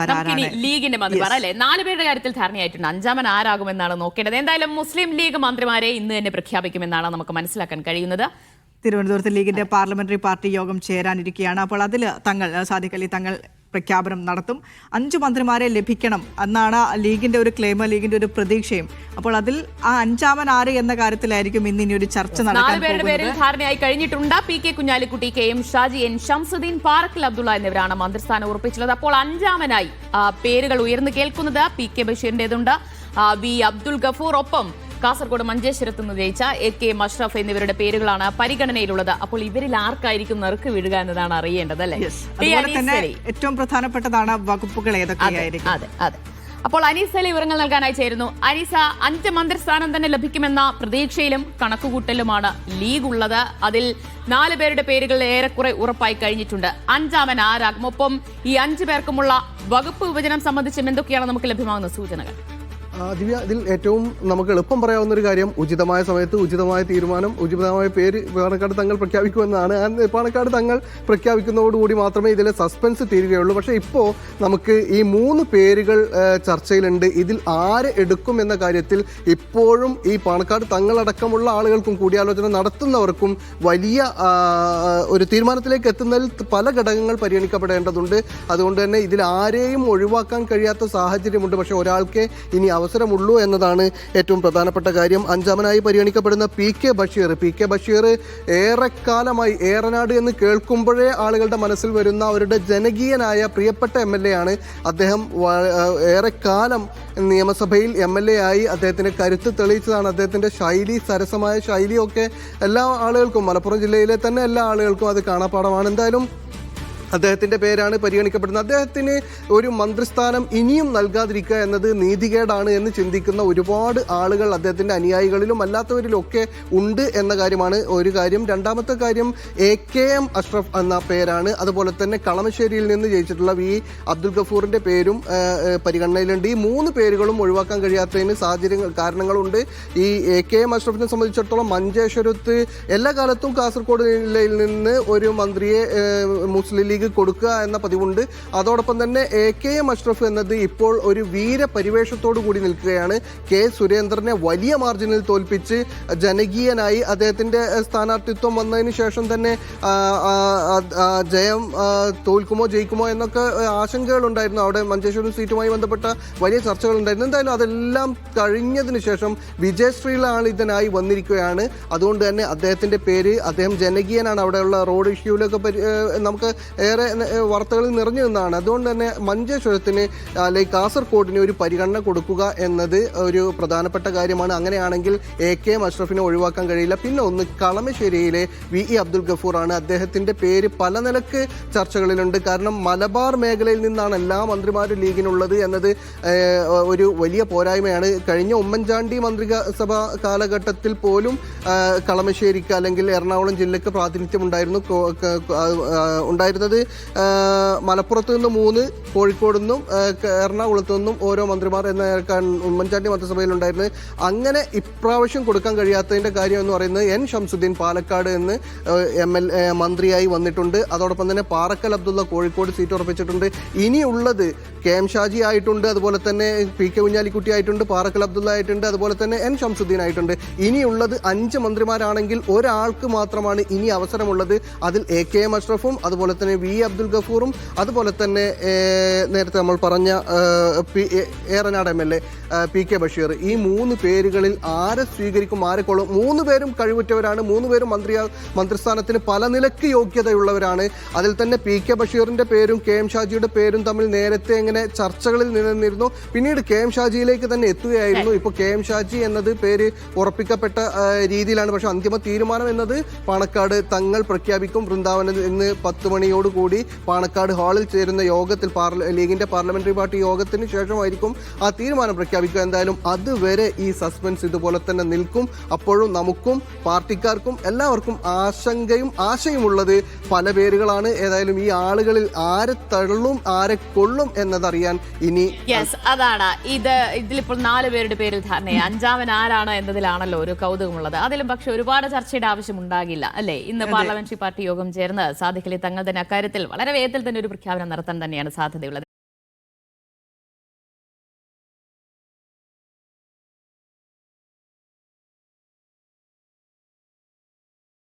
നമുക്കിനി ലീഗിന്റെ മന്ത്രി അല്ലെ 4 പേരുടെ കാര്യത്തിൽ ധാരണയായിട്ടുണ്ട്. 5-ാമൻ ആരാകുമെന്നാണ് നോക്കേണ്ടത്. എന്തായാലും മുസ്ലിം ലീഗ് മന്ത്രിമാരെ ഇന്ന് തന്നെ പ്രഖ്യാപിക്കുമെന്നാണ് നമുക്ക് മനസ്സിലാക്കാൻ കഴിയുന്നത്. തിരുവനന്തപുരത്ത് ലീഗിന്റെ പാർലമെന്ററി പാർട്ടി യോഗം ചേരാനിരിക്കുകയാണ്. അപ്പോൾ അതിൽ സാദിഖ് അലി തങ്ങൾ പ്രഖ്യാപനം നടത്തും. 5 മന്ത്രിമാരെ ലഭിക്കണം എന്നാണ് ലീഗിന്റെ ഒരു ക്ലെയിം, ലീഗിന്റെ ഒരു പ്രതീക്ഷയും. അപ്പോൾ അതിൽ ആ 5-ാമൻ ആര് എന്ന കാര്യത്തിലായിരിക്കും ഇനി ഒരു ചർച്ച നടക്കാൻ 4 പേരുടെ പേരിൽ ധാരണയായി കഴിഞ്ഞിട്ടുണ്ട്. പി കെ കുഞ്ഞാലിക്കുട്ടി, കെ എം ഷാജി, എൻ ഷംസുദ്ദീൻ, പാറക്കൽ അബ്ദുള്ള എന്നിവരാണ് മന്ത്രിസ്ഥാനം ഉറപ്പിച്ചുള്ളത്. അപ്പോൾ 5-ാമനായി പേരുകൾ ഉയർന്നു കേൾക്കുന്നത് പി കെ ബഷീറിന്റേതുണ്ട്, വി അബ്ദുൽ ഗഫൂർ, ഒപ്പം കാസർഗോഡ് മഞ്ചേശ്വരത്ത് നിന്ന് ജയിച്ച എ കെ അഷ്റഫ് എന്നിവരുടെ പേരുകളാണ് പരിഗണനയിലുള്ളത്. അപ്പോൾ ഇവരിൽ ആർക്കായിരിക്കും നറുക്ക് വീഴുക എന്നതാണ് അറിയേണ്ടത്, അല്ലേ? ഏറ്റവും പ്രധാനപ്പെട്ടതാണ് വകുപ്പുകൾ ഏതൊക്കെയായിരിക്കും. അതെ അതെ. അപ്പോൾ അനീസ് അലി വിവരങ്ങൾ നൽകാനായി ചേരുന്നു. അനീസ, 5 മന്ത്രിസ്ഥാനം തന്നെ ലഭിക്കുമെന്ന പ്രതീക്ഷയിലും കണക്കുകൂട്ടലുമാണ് ലീഗ് ഉള്ളത്. അതിൽ 4 പേരുടെ പേരുകൾ ഏറെക്കുറെ ഉറപ്പായി കഴിഞ്ഞിട്ടുണ്ട്. 5-ാമൻ ആരാകും? ഒപ്പം ഈ 5 പേർക്കുമുള്ള വകുപ്പ് വിഭജനം സംബന്ധിച്ചും എന്തൊക്കെയാണ് നമുക്ക് ലഭ്യമാകുന്ന സൂചനകൾ? ദിവ്യ, ഇതിൽ ഏറ്റവും നമുക്ക് എളുപ്പം പറയാവുന്ന ഒരു കാര്യം, ഉചിതമായ സമയത്ത് ഉചിതമായ തീരുമാനം, ഉചിതമായ പേര് പാണക്കാട് തങ്ങൾ പ്രഖ്യാപിക്കുമെന്നാണ്. പാണക്കാട് തങ്ങൾ പ്രഖ്യാപിക്കുന്നതോടുകൂടി മാത്രമേ ഇതിലെ സസ്പെൻസ് തീരുകയുള്ളൂ. പക്ഷേ ഇപ്പോൾ നമുക്ക് ഈ 3 പേരുകൾ ചർച്ചയിലുണ്ട്. ഇതിൽ ആര് എടുക്കും എന്ന കാര്യത്തിൽ ഇപ്പോഴും ഈ പാണക്കാട് തങ്ങളടക്കമുള്ള ആളുകൾക്കും കൂടിയാലോചന നടത്തുന്നവർക്കും വലിയ ഒരു തീരുമാനത്തിലേക്ക് എത്തുന്നതിൽ പല ഘടകങ്ങൾ പരിഗണിക്കപ്പെടേണ്ടതുണ്ട്. അതുകൊണ്ട് തന്നെ ഇതിൽ ആരെയും ഒഴിവാക്കാൻ കഴിയാത്ത സാഹചര്യമുണ്ട്. പക്ഷേ ഒരാൾക്ക് ഇനി അവസരമുള്ളൂ എന്നതാണ് ഏറ്റവും പ്രധാനപ്പെട്ട കാര്യം. 5-ാമനായി പരിഗണിക്കപ്പെടുന്ന പി കെ ബഷീർ ഏറെക്കാലമായി ഏറനാട് എന്ന് കേൾക്കുമ്പോഴേ ആളുകളുടെ മനസ്സിൽ വരുന്ന അവരുടെ ജനകീയനായ പ്രിയപ്പെട്ട MLA ആണ്. അദ്ദേഹം ഏറെക്കാലം നിയമസഭയിൽ MLA ആയി അദ്ദേഹത്തിന്റെ കരുത്ത് തെളിയിച്ചതാണ്. അദ്ദേഹത്തിന്റെ ശൈലി, സരസമായ ശൈലിയൊക്കെ എല്ലാ ആളുകൾക്കും, മലപ്പുറം ജില്ലയിലെ തന്നെ എല്ലാ ആളുകൾക്കും അത് കാണാപ്പാടമാണ്. എന്തായാലും അദ്ദേഹത്തിൻ്റെ പേരാണ് പരിഗണിക്കപ്പെടുന്നത്. അദ്ദേഹത്തിന് ഒരു മന്ത്രിസ്ഥാനം ഇനിയും നൽകാതിരിക്കുക എന്നത് നീതികേടാണ് എന്ന് ചിന്തിക്കുന്ന ഒരുപാട് ആളുകൾ അദ്ദേഹത്തിൻ്റെ അനുയായികളിലും അല്ലാത്തവരിലും ഒക്കെ ഉണ്ട് എന്ന കാര്യമാണ് ഒരു കാര്യം. രണ്ടാമത്തെ കാര്യം AKM അഷ്റഫ് എന്ന പേരാണ്. അതുപോലെ തന്നെ കളമശ്ശേരിയിൽ നിന്ന് ജയിച്ചിട്ടുള്ള വി അബ്ദുൽ ഗഫൂറിൻ്റെ പേരും പരിഗണനയിലുണ്ട്. ഈ 3 പേരുകളും ഒഴിവാക്കാൻ കഴിയാത്തതിന് കാരണങ്ങളുണ്ട്. ഈ AKM അഷ്റഫിനെ സംബന്ധിച്ചിടത്തോളം മഞ്ചേശ്വരത്ത് എല്ലാ കാലത്തും കാസർഗോഡ് ജില്ലയിൽ നിന്ന് ഒരു മന്ത്രിയെ മുസ്ലിം ലീഗ് കൊടുക്കുക എന്ന പതിവുണ്ട്. അതോടൊപ്പം തന്നെ AKM അഷ്റഫ് എന്നത് ഇപ്പോൾ ഒരു വീരപരിവേഷത്തോടു കൂടി നിൽക്കുകയാണ്. കെ സുരേന്ദ്രനെ വലിയ മാർജിനിൽ തോൽപ്പിച്ച് ജനകീയനായി അദ്ദേഹത്തിൻ്റെ സ്ഥാനാർത്ഥിത്വം വന്നതിന് ശേഷം തന്നെ തോൽക്കുമോ ജയിക്കുമോ എന്നൊക്കെ ആശങ്കകളുണ്ടായിരുന്നു. അവിടെ മഞ്ചേശ്വരം സീറ്റുമായി ബന്ധപ്പെട്ട വലിയ ചർച്ചകളുണ്ടായിരുന്നു. എന്തായാലും അതെല്ലാം കഴിഞ്ഞതിന് ശേഷം വിജയശ്രീലാണ് ഇതിനായി വന്നിരിക്കുകയാണ്. അതുകൊണ്ട് തന്നെ അദ്ദേഹത്തിൻ്റെ പേര്, അദ്ദേഹം ജനകീയനാണ്. അവിടെയുള്ള റോഡ് ഇഷ്യൂലൊക്കെ നമുക്ക് ഏറെ വാർത്തകളിൽ നിറഞ്ഞു നിന്നാണ്. അതുകൊണ്ട് തന്നെ മഞ്ചേശ്വരത്തിന് അല്ലെങ്കിൽ കാസർഗോഡിന് ഒരു പരിഗണന കൊടുക്കുക എന്നത് ഒരു പ്രധാനപ്പെട്ട കാര്യമാണ്. അങ്ങനെയാണെങ്കിൽ AKM അഷ്റഫിനെ ഒഴിവാക്കാൻ കഴിയില്ല. പിന്നെ ഒന്ന് കളമശ്ശേരിയിലെ വി അബ്ദുൽ ഗഫൂർ ആണ്. അദ്ദേഹത്തിൻ്റെ പേര് പല നിലക്ക് ചർച്ചകളിലുണ്ട്. കാരണം മലബാർ മേഖലയിൽ നിന്നാണ് എല്ലാ മന്ത്രിമാരും ലീഗിനുള്ളത് എന്നത് ഒരു വലിയ പോരായ്മയാണ്. കഴിഞ്ഞ ഉമ്മൻചാണ്ടി മന്ത്രിസഭ കാലഘട്ടത്തിൽ പോലും കളമശ്ശേരിക്ക് അല്ലെങ്കിൽ എറണാകുളം ജില്ലയ്ക്ക് പ്രാതിനിധ്യം ഉണ്ടായിരുന്നത് മലപ്പുറത്ത് നിന്ന് 3, കോഴിക്കോട് നിന്നും എറണാകുളത്തു നിന്നും ഓരോ മന്ത്രിമാർ എന്ന ഉമ്മൻചാണ്ടി മന്ത്രിസഭയിലുണ്ടായിരുന്നത്. അങ്ങനെ ഇപ്രാവശ്യം കൊടുക്കാൻ കഴിയാത്തതിൻ്റെ കാര്യം എന്ന് പറയുന്നത് എൻ ഷംസുദ്ദീൻ പാലക്കാട് എന്ന് മന്ത്രിയായി വന്നിട്ടുണ്ട്. അതോടൊപ്പം തന്നെ പാറക്കൽ അബ്ദുള്ള കോഴിക്കോട് സീറ്റ് ഉറപ്പിച്ചിട്ടുണ്ട്. ഇനിയുള്ളത് കെ എം ഷാജി ആയിട്ടുണ്ട്, അതുപോലെ തന്നെ പി കെ കുഞ്ഞാലിക്കുട്ടി ആയിട്ടുണ്ട്, പാറക്കൽ അബ്ദുള്ള ആയിട്ടുണ്ട്, അതുപോലെ തന്നെ എൻ ഷംസുദ്ദീൻ ആയിട്ടുണ്ട്. ഇനിയുള്ളത് 5 മന്ത്രിമാരാണെങ്കിൽ ഒരാൾക്ക് മാത്രമാണ് ഇനി അവസരമുള്ളത്. അതിൽ AKM അഷ്റഫും അതുപോലെ തന്നെ വി അബ്ദുൽ ഗഫൂറും അതുപോലെ തന്നെ നേരത്തെ നമ്മൾ പറഞ്ഞ Eranad MLA P K Basheer. ഈ 3 പേരുകളിൽ ആരെ സ്വീകരിക്കും, ആരെ കൊള്ളും? 3 പേരും കഴിവുറ്റവരാണ്. 3 പേരും മന്ത്രിസ്ഥാനത്തിന് പല നിലയ്ക്ക് യോഗ്യതയുള്ളവരാണ്. അതിൽ തന്നെ പി കെ ബഷീറിൻ്റെ പേരും കെ എം ഷാജിയുടെ പേരും തമ്മിൽ നേരത്തെ ഇങ്ങനെ ചർച്ചകളിൽ നിലനിന്നിരുന്നു. പിന്നീട് കെ എം ഷാജിയിലേക്ക് തന്നെ എത്തുകയായിരുന്നു. ഇപ്പോൾ കെ എം ഷാജി എന്നത് പേര് ഉറപ്പിക്കപ്പെട്ട രീതിയിലാണ്. പക്ഷേ അന്തിമ തീരുമാനം എന്നത് പാണക്കാട് തങ്ങൾ പ്രഖ്യാപിക്കും. വൃന്ദാവനത്തിൽ ഇന്ന് 10 മണിയോടുകൂടി പാണക്കാട് ഹാളിൽ ചേരുന്ന യോഗത്തിൽ, ലീഗിന്റെ പാർലമെന്ററി പാർട്ടി യോഗത്തിന് ശേഷമായിരിക്കും ആ തീരുമാനം പ്രഖ്യാപിക്കുക. എന്തായാലും അതുവരെ ഈ സസ്പെൻസ് ഇതുപോലെ തന്നെ നിൽക്കും. അപ്പോഴും നമുക്കും പാർട്ടിക്കാർക്കും എല്ലാവർക്കും ആശങ്കയും ആശയുമുള്ളത് പല പേരുകളാണ്. ഏതായാലും ഈ ആളുകളിൽ ആരെ തള്ളും ആരെ കൊള്ളും എന്നതറിയാൻ ഇനി അതാണ് ഇതിലിപ്പോൾ 4 പേരുടെ പേരിൽ ധാരണയായി. 5-ാമൻ ആരാണ് എന്നതിലാണല്ലോ ഒരു കൗതുകമുള്ളത്. അതിലും പക്ഷെ ഒരുപാട് ചർച്ചയുടെ ആവശ്യമുണ്ടാകില്ല, അല്ലേ? ഇന്ന് പാർലമെന്ററി പാർട്ടി യോഗം ചേർന്ന് സാദിഖ് അലി തങ്ങൾ തന്നെ അക്കാര്യത്തിൽ വളരെ വേഗത്തിൽ തന്നെ ഒരു പ്രഖ്യാപനം നടത്താൻ തന്നെയാണ് സാധ്യതയുള്ളത്.